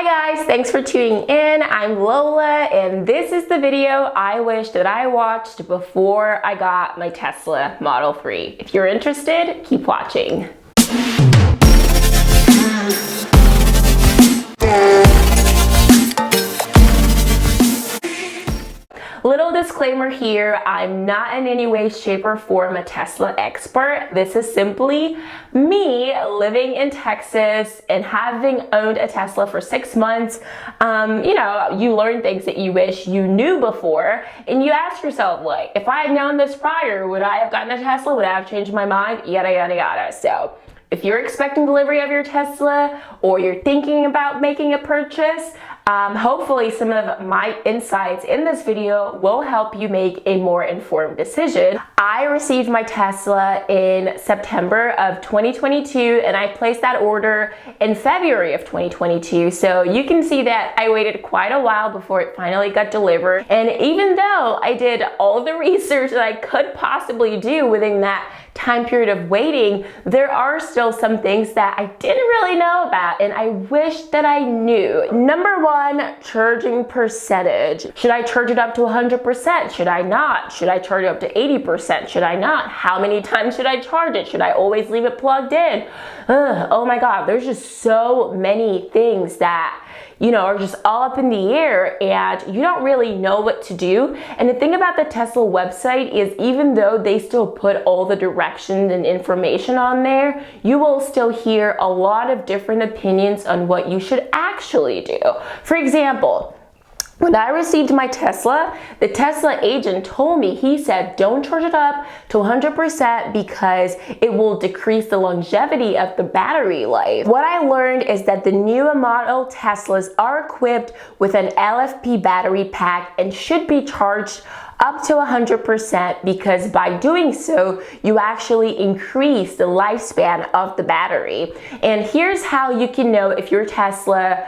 Hi guys, thanks for tuning in. I'm Lola and this is the video I wish that I watched before I got my Tesla Model 3. If you're interested, keep watching. Little disclaimer here, I'm not in any way, shape, or form a Tesla expert. This is simply me living in Texas and having owned a Tesla for 6 months. You learn things that you wish you knew before, and you ask yourself, like, if I had known this prior, would I have gotten a Tesla? Would I have changed my mind? Yada, yada, yada. So if you're expecting delivery of your Tesla or you're thinking about making a purchase, hopefully some of my insights in this video will help you make a more informed decision. I received my Tesla in September of 2022 and I placed that order in February of 2022. So you can see that I waited quite a while before it finally got delivered. And even though I did all of the research that I could possibly do within that time period of waiting, there are still some things that I didn't really know about and I wish that I knew. Number one, charging percentage. Should I charge it up to 100%? Should I not? Should I charge it up to 80%? Should I not? How many times should I charge it? Should I always leave it plugged in? Oh my God, there's just so many things that are just all up in the air and you don't really know what to do. And the thing about the Tesla website is even though they still put all the directions and information on there, you will still hear a lot of different opinions on what you should actually do. For example, when I received my Tesla, the Tesla agent told me, he said, don't charge it up to 100% because it will decrease the longevity of the battery life. What I learned is that the newer model Teslas are equipped with an LFP battery pack and should be charged up to 100% because by doing so, you actually increase the lifespan of the battery. And here's how you can know if your Tesla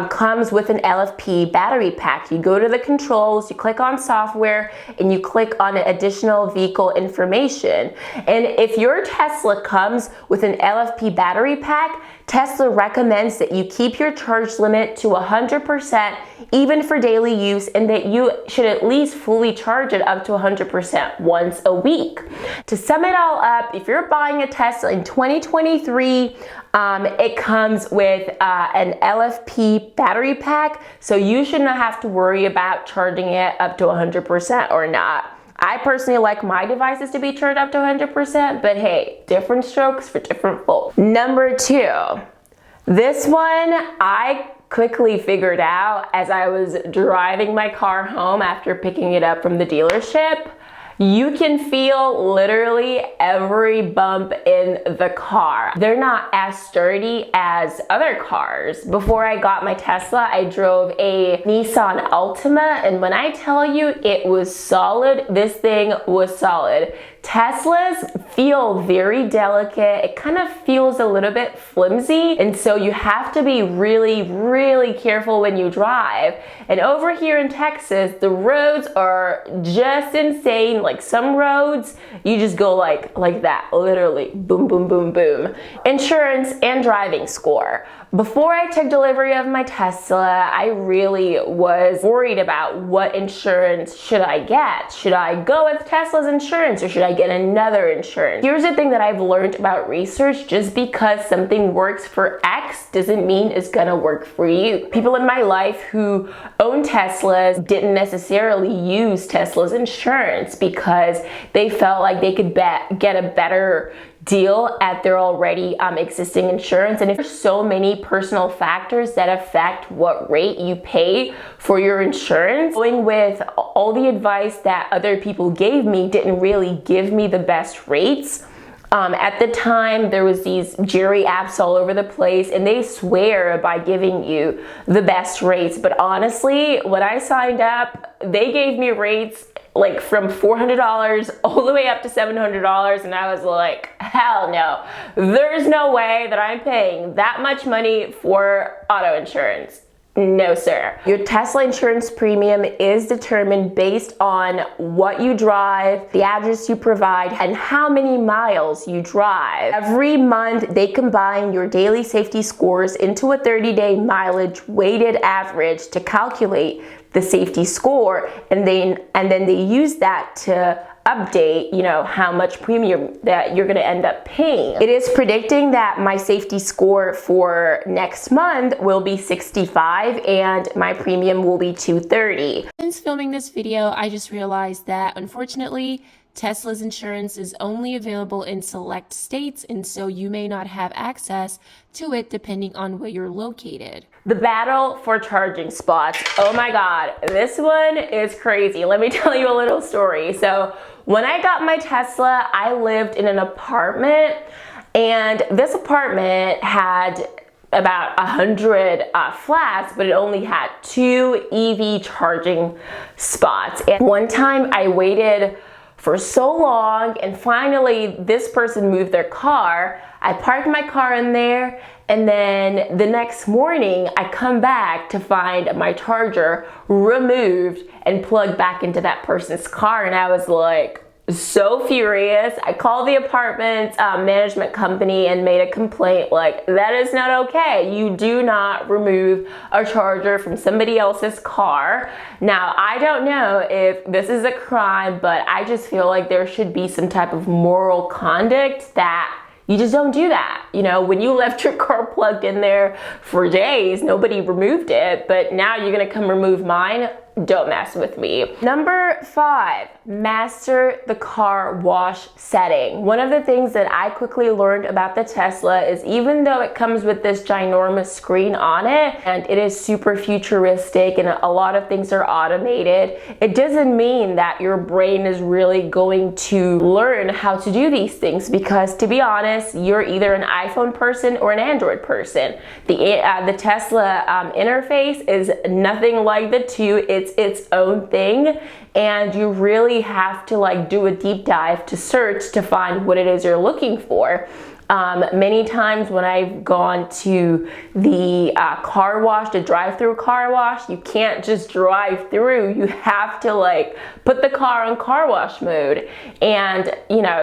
comes with an LFP battery pack. You go to the controls, you click on software, and you click on additional vehicle information. And if your Tesla comes with an LFP battery pack, Tesla recommends that you keep your charge limit to 100% even for daily use and that you should at least fully charge it up to 100% once a week. To sum it all up, if you're buying a Tesla in 2023, it comes with an LFP battery pack, so you should not have to worry about charging it up to 100% or not. I personally like my devices to be charged up to 100%, but hey, different strokes for different folks. Number two, this one I quickly figured out as I was driving my car home after picking it up from the dealership. You can feel literally every bump in the car. They're not as sturdy as other cars. Before I got my Tesla, I drove a Nissan Altima, and when I tell you it was solid, this thing was solid. Teslas feel very delicate. It kind of feels a little bit flimsy, and so you have to be really, really careful when you drive. And over here in Texas, the roads are just insane. Like some roads, you just go like that, literally, boom, boom, boom, boom. Insurance and driving score. Before I took delivery of my Tesla, I really was worried about what insurance should I get. Should I go with Tesla's insurance or should I get another insurance? Here's the thing that I've learned about research. Just because something works for X doesn't mean it's gonna work for you. People in my life who own Teslas didn't necessarily use Tesla's insurance because they felt like they could get a better deal at their already existing insurance. And if there's so many personal factors that affect what rate you pay for your insurance, going with all the advice that other people gave me didn't really give me the best rates. At the time, there was these jury apps all over the place and they swear by giving you the best rates. But honestly, when I signed up, they gave me rates like from $400 all the way up to $700, and I was like, hell no. There's no way that I'm paying that much money for auto insurance. No, sir. Your Tesla insurance premium is determined based on what you drive, the address you provide, and how many miles you drive. Every month, they combine your daily safety scores into a 30-day mileage weighted average to calculate the safety score, and then they use that to update, how much premium that you're going to end up paying. It is predicting that my safety score for next month will be 65 and my premium will be 230. Since filming this video, I just realized that unfortunately, Tesla's insurance is only available in select states, and so you may not have access to it depending on where you're located. The battle for charging spots. Oh my God, this one is crazy. Let me tell you a little story. So when I got my Tesla, I lived in an apartment, and this apartment had about 100 flats, but it only had 2 EV charging spots. And one time I waited for so long, and finally this person moved their car. I parked my car in there, and then the next morning I come back to find my charger removed and plugged back into that person's car, and I was like so furious. I called the apartment management company and made a complaint, like, that is not okay. You do not remove a charger from somebody else's car. Now, I don't know if this is a crime, but I just feel like there should be some type of moral conduct that you just don't do that. When you left your car plugged in there for days, nobody removed it, but now you're gonna come remove mine? Don't mess with me. Number 5, master the car wash setting. One of the things that I quickly learned about the Tesla is even though it comes with this ginormous screen on it and it is super futuristic and a lot of things are automated, it doesn't mean that your brain is really going to learn how to do these things, because to be honest, you're either an iPhone person or an Android person. The Tesla interface is nothing like the two. It's its own thing, and you really have to do a deep dive to search to find what it is you're looking for. Many times when I've gone to the car wash, the drive-through car wash, you can't just drive through. You have to put the car on car wash mode. And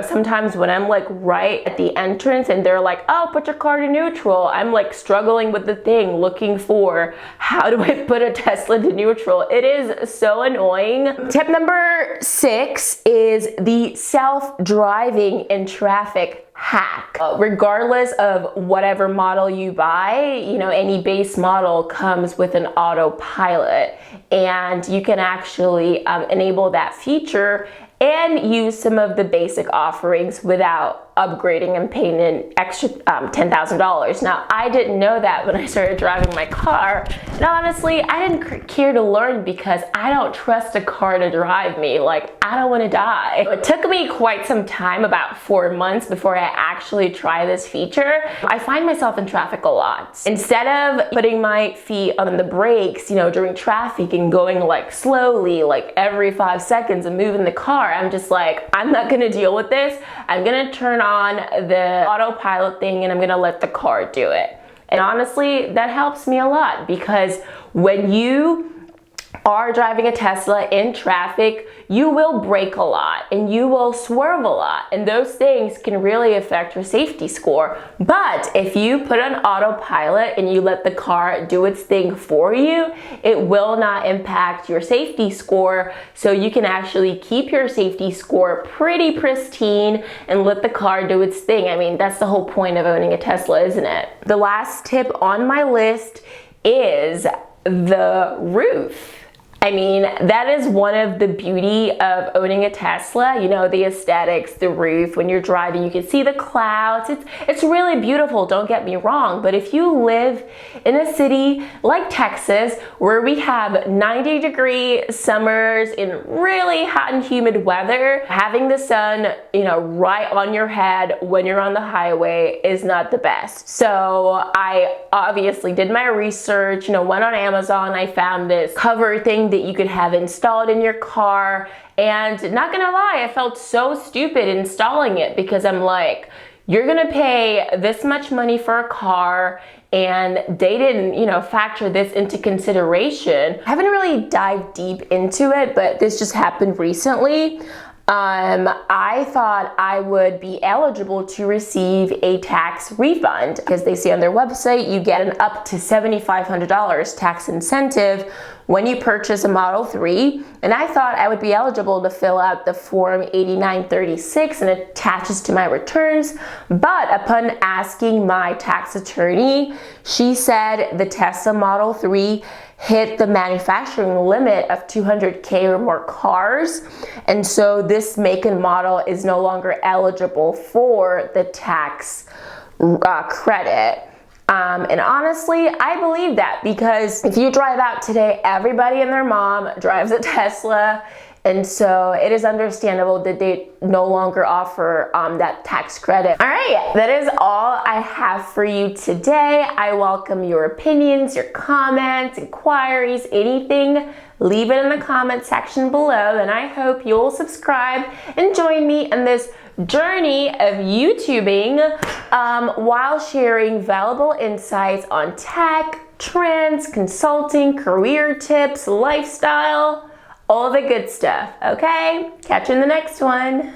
sometimes when I'm right at the entrance and they're like, oh, put your car to neutral, I'm struggling with the thing, looking for how do I put a Tesla to neutral. It is so annoying. Tip number 6 is the self-driving in traffic hack. Regardless of whatever model you buy, any base model comes with an autopilot, and you can actually enable that feature and use some of the basic offerings without upgrading and paying an extra $10,000. Now, I didn't know that when I started driving my car, and honestly, I didn't care to learn because I don't trust a car to drive me. I don't want to die. It took me quite some time, about 4 months, before I actually try this feature. I find myself in traffic a lot. Instead of putting my feet on the brakes, during traffic and going slowly, every 5 seconds and moving the car, I'm just I'm not gonna deal with this. I'm gonna turn on the autopilot thing and I'm gonna let the car do it. And honestly, that helps me a lot, because when you are driving a Tesla in traffic, you will brake a lot and you will swerve a lot, and those things can really affect your safety score. But if you put on autopilot and you let the car do its thing for you, it will not impact your safety score, so you can actually keep your safety score pretty pristine and let the car do its thing. I mean, that's the whole point of owning a Tesla, isn't it? The last tip on my list is the roof. I mean, that is one of the beauty of owning a Tesla, the aesthetics, the roof. When you're driving, you can see the clouds. It's really beautiful, don't get me wrong. But if you live in a city like Texas, where we have 90-degree summers in really hot and humid weather, having the sun, right on your head when you're on the highway is not the best. So I obviously did my research, went on Amazon. I found this cover thing that you could have installed in your car, and not gonna lie, I felt so stupid installing it, because I'm like, you're gonna pay this much money for a car and they didn't, factor this into consideration. I haven't really dived deep into it, but this just happened recently. I thought I would be eligible to receive a tax refund because they say on their website you get an up to $7,500 tax incentive when you purchase a Model 3, and I thought I would be eligible to fill out the Form 8936 and it attaches to my returns, but upon asking my tax attorney, she said the Tesla Model 3 hit the manufacturing limit of 200K or more cars, and so this make and model is no longer eligible for the tax credit. And honestly, I believe that, because if you drive out today, everybody and their mom drives a Tesla, and so it is understandable that they no longer offer that tax credit. All right, that is all I have for you today. I welcome your opinions, your comments, inquiries, anything. Leave it in the comment section below, and I hope you'll subscribe and join me in this journey of YouTubing while sharing valuable insights on tech, trends, consulting, career tips, lifestyle, all the good stuff, okay? Catch you in the next one.